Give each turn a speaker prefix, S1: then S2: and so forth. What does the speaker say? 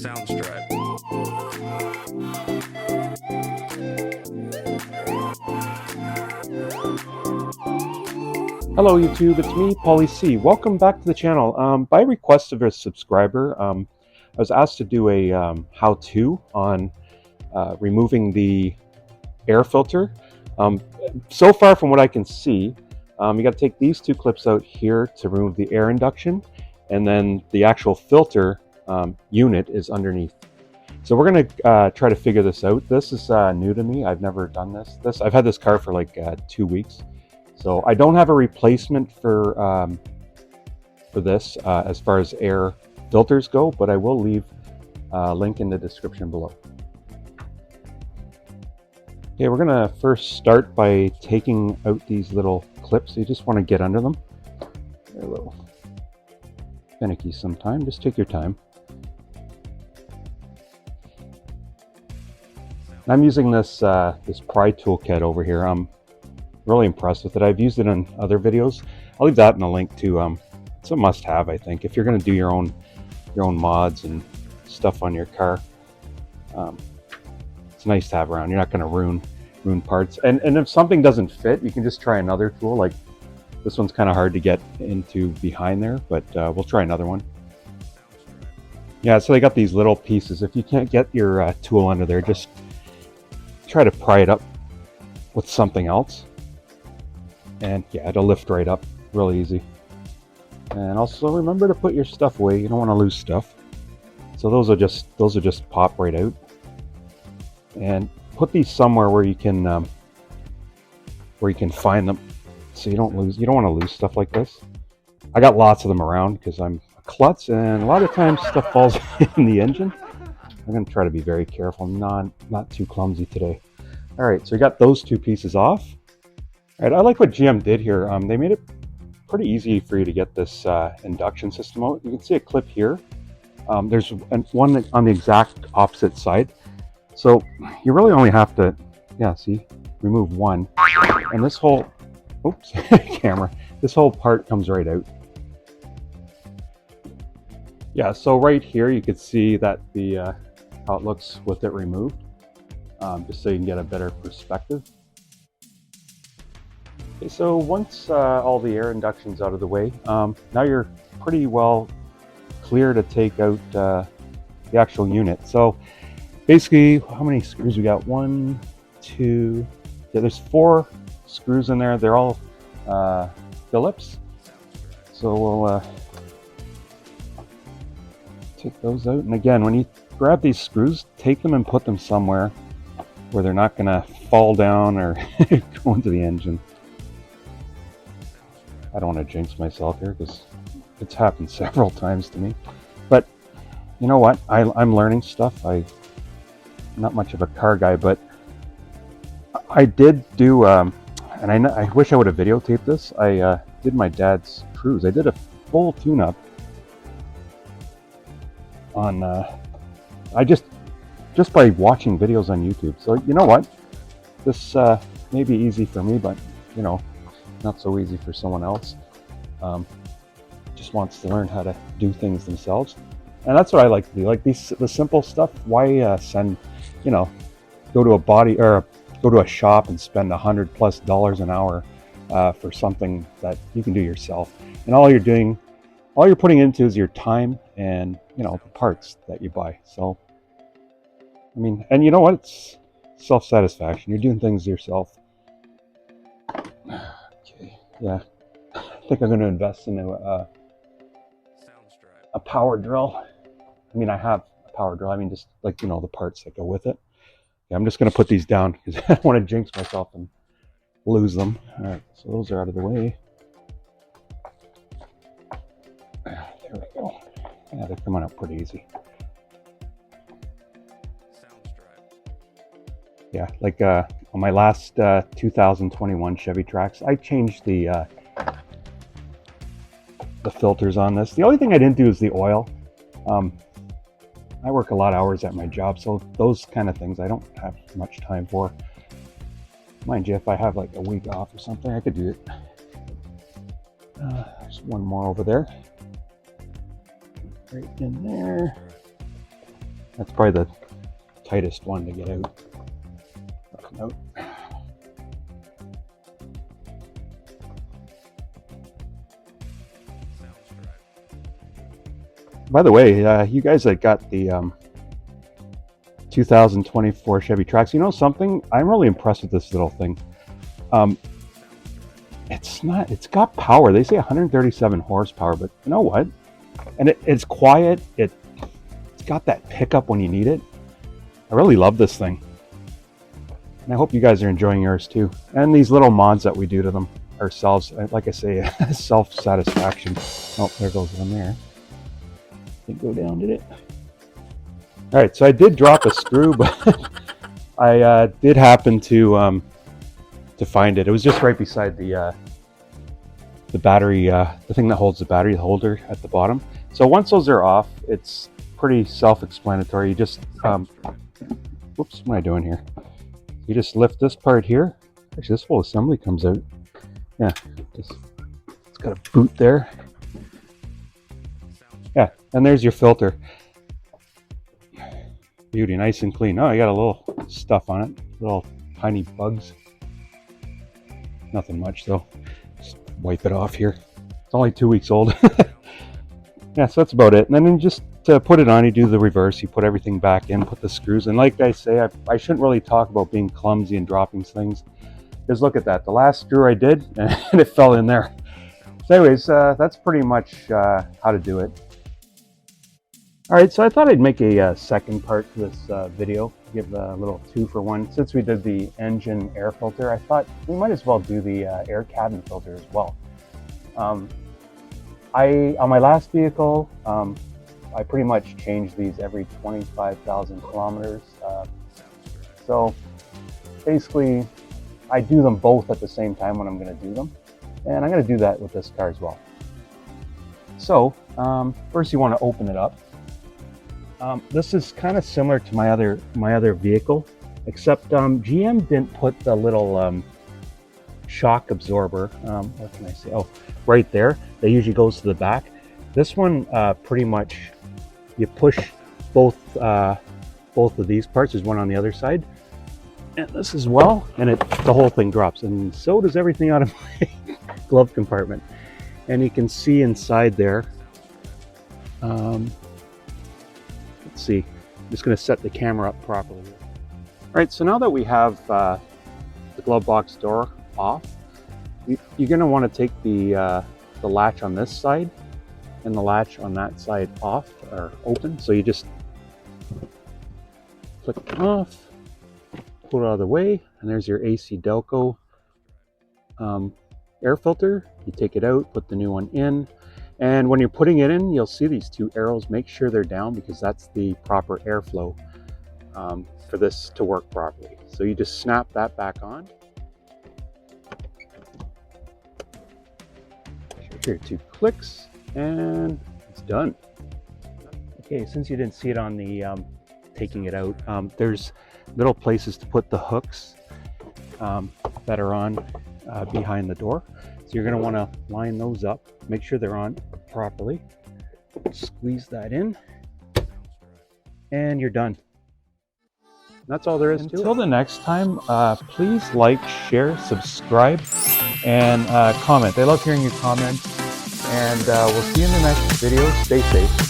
S1: Soundstripe.
S2: Hello YouTube, it's me, 𝐂𝐍𝐆𝐈𝐍. Welcome back to the channel. By request of a subscriber, I was asked to do a how-to on removing the air filter. So far from what I can see, you got to take these two clips out here to remove the air induction, and then the actual filter unit is underneath. So we're going to try to figure this out. This is new to me. I've never done this. I've had this car for like 2 weeks. So I don't have a replacement for this as far as air filters go, but I will leave a link in the description below. Okay, we're gonna first start by taking out these little clips. You just want to get under them. They're a little finicky sometimes. Just take your time. I'm using this this pry toolkit over here. I'm really impressed with it. I've used it in other videos. I'll leave that in the link too. It's a must-have, I think, if you're going to do your own mods and stuff on your car. It's nice to have around. You're not going to ruin parts. And if something doesn't fit, you can just try another tool. Like this one's kind of hard to get into behind there, but we'll try another one. Yeah, so they got these little pieces. If you can't get your tool under there, just try to pry it up with something else. And yeah, it'll lift right up real easy. And also remember to put your stuff away. You don't want to lose stuff. So those will just pop right out. And put these somewhere where you can find them, so you don't want to lose stuff like this. I got lots of them around because I'm a klutz, and a lot of times stuff falls in the engine. I'm going to try to be very careful, not too clumsy today. All right, so we got those two pieces off. All right, I like what GM did here. They made it pretty easy for you to get this induction system out. You can see a clip here. There's one on the exact opposite side. So you really only have to, yeah, see, remove one. And this whole, oops, camera, this whole part comes right out. Yeah, so right here you can see that how it looks with it removed, just so you can get a better perspective. Okay, so once all the air induction's out of the way, now you're pretty well clear to take out the actual unit. So basically, how many screws we got? 1, 2, yeah, there's 4 screws in there. They're all Phillips. So we'll take those out. And again, when you grab these screws, take them and put them somewhere where they're not gonna fall down or go into the engine. I don't want to jinx myself here because it's happened several times to me. But you know what? I'm learning stuff. I'm not much of a car guy, but I did do, and I wish I would have videotaped this. I did my dad's cruise. I did a full tune-up on, just by watching videos on YouTube. So you know what? This may be easy for me, but you know, not so easy for someone else. Just wants to learn how to do things themselves, and that's what I like to do. Like the simple stuff. Why send, you know, go to a shop and spend $100+ an hour for something that you can do yourself, and all you're putting into is your time and, you know, the parts that you buy. So I mean, and you know what? It's self-satisfaction. You're doing things yourself. Okay, yeah. I think I'm going to invest in a power drill. I mean, I have a power drill. I mean, just like, you know, the parts that go with it. Yeah, I'm just going to put these down because I don't want to jinx myself and lose them. All right, so those are out of the way. There we go. Yeah, they're coming out pretty easy. Yeah, like on my last 2021 Chevy Trax, I changed the filters on this. The only thing I didn't do is the oil. I work a lot of hours at my job, so those kind of things I don't have much time for. Mind you, if I have like a week off or something, I could do it. There's one more over there. Right in there. That's probably the tightest one to get out. By the way, you guys that got the 2024 Chevy Trax, you know something? I'm really impressed with this little thing. It's got power. They say 137 horsepower, but you know what? And it's quiet. It's got that pickup when you need it. I really love this thing. And I hope you guys are enjoying yours too. And these little mods that we do to them ourselves, like I say, self-satisfaction. Oh, there goes one there. Didn't go down, did it? All right, so I did drop a screw, but I did happen to find it. It was just right beside the battery, the thing that holds the battery, the holder at the bottom. So once those are off, it's pretty self-explanatory. You just, whoops, what am I doing here? You just lift this part here. Actually, this whole assembly comes out. Yeah, it's got a boot there. Yeah, and there's your filter. Beauty, nice and clean. Oh, I got a little stuff on it, little tiny bugs. Nothing much though. Just wipe it off here. It's only 2 weeks old. Yeah, so that's about it. And then just to put it on, you do the reverse. You put everything back in, put the screws in. Like I say, I shouldn't really talk about being clumsy and dropping things. Just look at that. The last screw I did, and it fell in there. So anyways, that's pretty much how to do it. All right, so I thought I'd make a second part to this video, give a little 2-for-1. Since we did the engine air filter, I thought we might as well do the air cabin filter as well. On my last vehicle, I pretty much change these every 25,000 kilometers. So basically, I do them both at the same time when I'm going to do them, and I'm going to do that with this car as well. So first, you want to open it up. This is kind of similar to my other vehicle, except GM didn't put the little shock absorber. What can I say? Oh, right there. That usually goes to the back. This one pretty much you push both of these parts. There's one on the other side, and this as well, and the whole thing drops. And so does everything out of my glove compartment. And you can see inside there. Let's see, I'm just going to set the camera up properly. All right, so now that we have the glove box door off, you're going to want to take the latch on this side and the latch on that side off or open. So you just flick it off, pull it out of the way, and there's your 𝐂𝐍𝐆𝐄 air filter. You take it out, put the new one in. And when you're putting it in, you'll see these two arrows. Make sure they're down because that's the proper airflow for this to work properly. So you just snap that back on. Here, 2 clicks, and it's done. Okay, since you didn't see it on the taking it out, there's little places to put the hooks that are on behind the door. So you're going to want to line those up, make sure they're on properly, squeeze that in, and you're done. That's all there is to it. Until the next time, please like, share, subscribe, and comment. I love hearing your comments, and we'll see you in the next video. Stay safe.